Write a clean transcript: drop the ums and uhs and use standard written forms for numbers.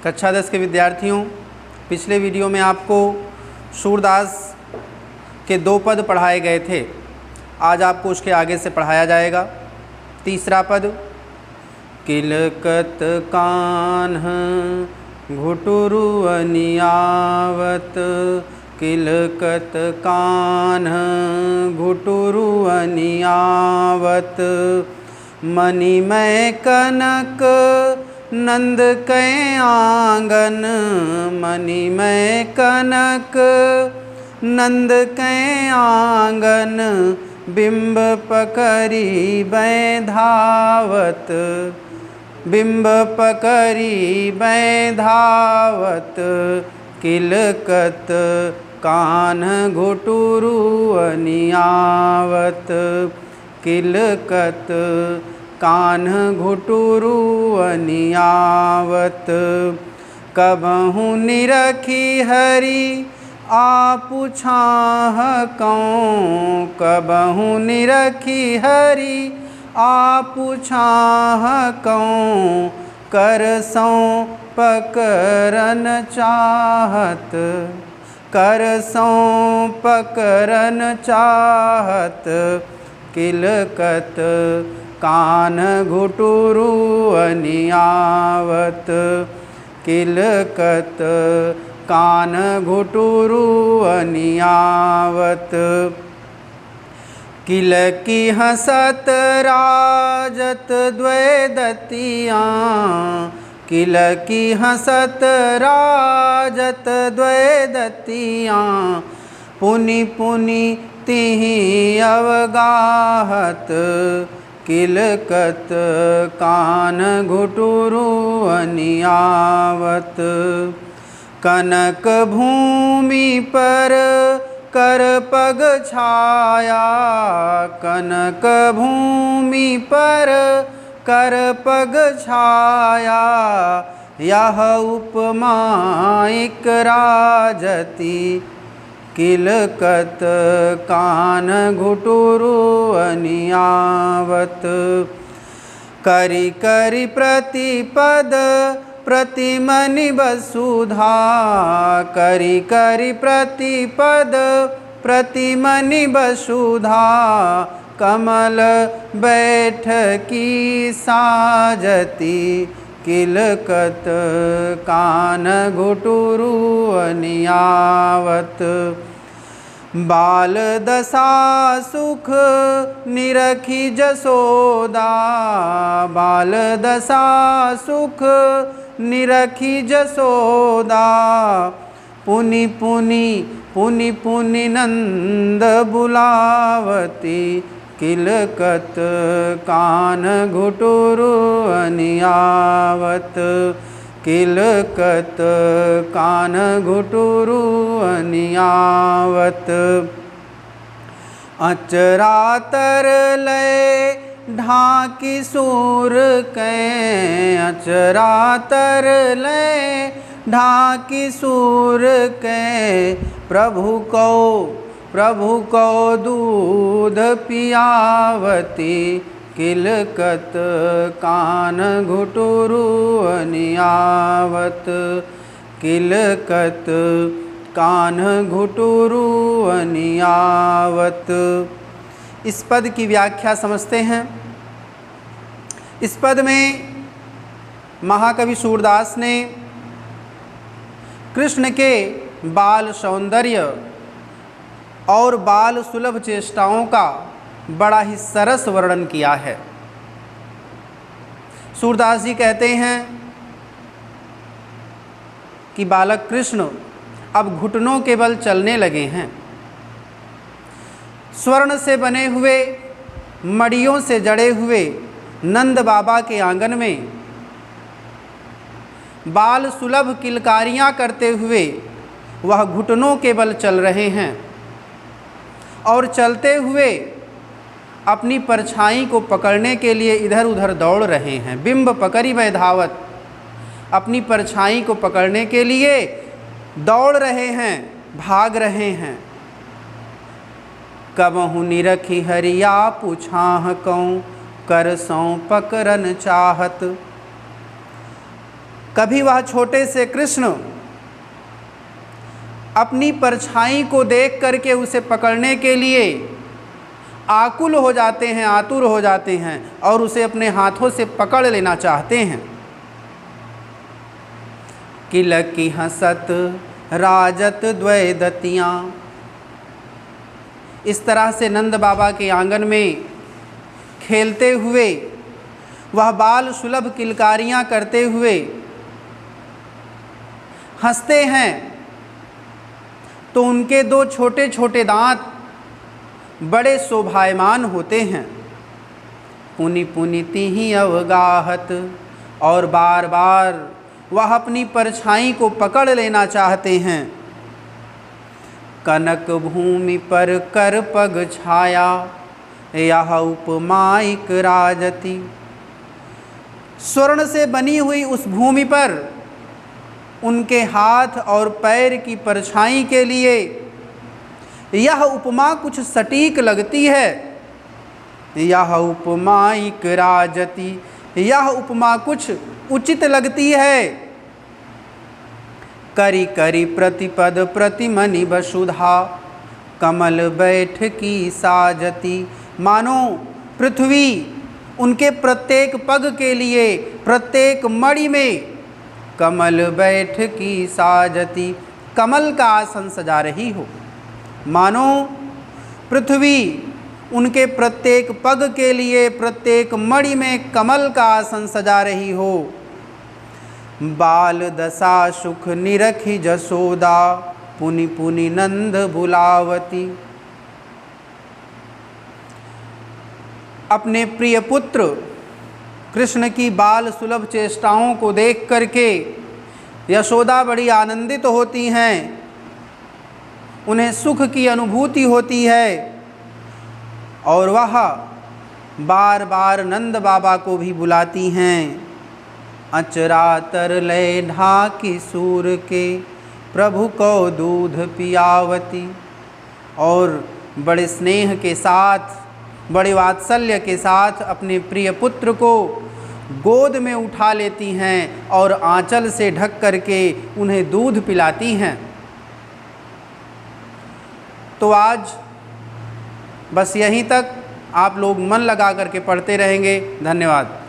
कक्षा 10 के विद्यार्थियों, पिछले वीडियो में आपको सूरदास के 2 पद पढ़ाए गए थे। आज आपको उसके आगे से पढ़ाया जाएगा। तीसरा पद, किलकत कान्ह घुटुरु अनियावत, किलकत कान्ह घुटुरु अनियावत, मणिमय कनक नंद कै आंगन, मणिमय कनक नंद कै आंगन, बिंब पकड़ी बैधावत, बिंब पकड़ी बैधावत, किलकत कान्ह घुटुरु अनियावत, किलकत कान्ह घुटुरु अनियावत, कबहु निरखी हरि आपु छाह कौं, कबहु निरखी हरि आपु छाह कौं, करसों पकरन चाहत, करसों पकरन चाहत, किलकत कान्ह घुटुरु अनियावत, किलकत कान्ह घुटुरु अनियावत, किलकी हसत राजत द्वैदतियाँ, किलकी हसत राजत द्वैदतियाँ, पुनि पुनि तिहि अवगाहत, किलकत कान्ह घुटुरु अनियावत, कनक भूमि पर कर पग छाया, कनक भूमि पर कर पग छाया, यह उपमा एक राजति, किलकत कान्ह घुटुरु अनियावत, करि करि प्रतिपद प्रतिमनि वसुधा, करि करि प्रतिपद प्रतिमनि वसुधा, कमल बैठकी साजति, किलकत कान्ह घुटुरु अनियावत, बाल दशा सुख निरखी जसोदा, बाल दशा सुख निरखी जसोदा, पुनि पुनि पुनि पुनि नंद बुलावती, किलकत कान्ह घुटुरु अनियावत, किलकत कान्ह घुटुरु अनियावत, अचरातर लय ढाकी सूर कै, अचरातर लय ढाकी सूर कै, प्रभु को दूध पियावती, किलकत कान्ह घुटुरु अनियावत, किलकत कान्ह घुटुरु अनियावत। इस पद की व्याख्या समझते हैं। इस पद में महाकवि सूरदास ने कृष्ण के बाल सौंदर्य और बाल सुलभ चेष्टाओं का बड़ा ही सरस वर्णन किया है। सूरदास जी कहते हैं कि बालक कृष्ण अब घुटनों के बल चलने लगे हैं। स्वर्ण से बने हुए मड़ियों से जड़े हुए नंद बाबा के आंगन में बाल सुलभ किलकारियाँ करते हुए वह घुटनों के बल चल रहे हैं और चलते हुए अपनी परछाई को पकड़ने के लिए इधर उधर दौड़ रहे हैं। बिंब पकड़ी बैधावत, अपनी परछाई को पकड़ने के लिए दौड़ रहे हैं, भाग रहे हैं। कबहु निरखी हरिया पूछाह कौं, करसों पकड़न चाहत। कभी वह छोटे से कृष्ण अपनी परछाई को देख करके उसे पकड़ने के लिए आकुल हो जाते हैं, आतुर हो जाते हैं और उसे अपने हाथों से पकड़ लेना चाहते हैं। किलकी हंसत राजत द्वैदतियाँ, इस तरह से नंद बाबा के आंगन में खेलते हुए वह बाल सुलभ किलकारियाँ करते हुए हंसते हैं तो उनके दो छोटे छोटे दांत बड़े शोभायमान होते हैं। पुनि पुनिति ही अवगाहत, और बार बार वह अपनी परछाई को पकड़ लेना चाहते हैं। कनक भूमि पर कर पग छाया, यह उपमाइक राजति। स्वर्ण से बनी हुई उस भूमि पर उनके हाथ और पैर की परछाई के लिए यह उपमा कुछ सटीक लगती है। यह उपमाइक राजति, यह उपमा कुछ उचित लगती है। करी करी प्रतिपद प्रतिमनि वसुधा, कमल बैठ की साजति। मानो पृथ्वी उनके प्रत्येक पग के लिए, प्रत्येक मणि में कमल बैठ की साजति, कमल का आसन सजा रही हो। मानो पृथ्वी उनके प्रत्येक पग के लिए, प्रत्येक मणि में कमल का आसन सजा रही हो। बाल दशा सुख निरखी जसोदा, पुनि पुनि नंद बुलावती। अपने प्रिय पुत्र कृष्ण की बाल सुलभ चेष्टाओं को देख करके यशोदा बड़ी आनंदित होती हैं, उन्हें सुख की अनुभूति होती है और वह बार बार नंद बाबा को भी बुलाती हैं। अचरा तर लय ढाकी सूर के, प्रभु को दूध पियावती। और बड़े स्नेह के साथ, बड़े वात्सल्य के साथ अपने प्रिय पुत्र को गोद में उठा लेती हैं और आंचल से ढक करके उन्हें दूध पिलाती हैं। तो आज बस यहीं तक आप लोग मन लगा करके पढ़ते रहेंगे। धन्यवाद।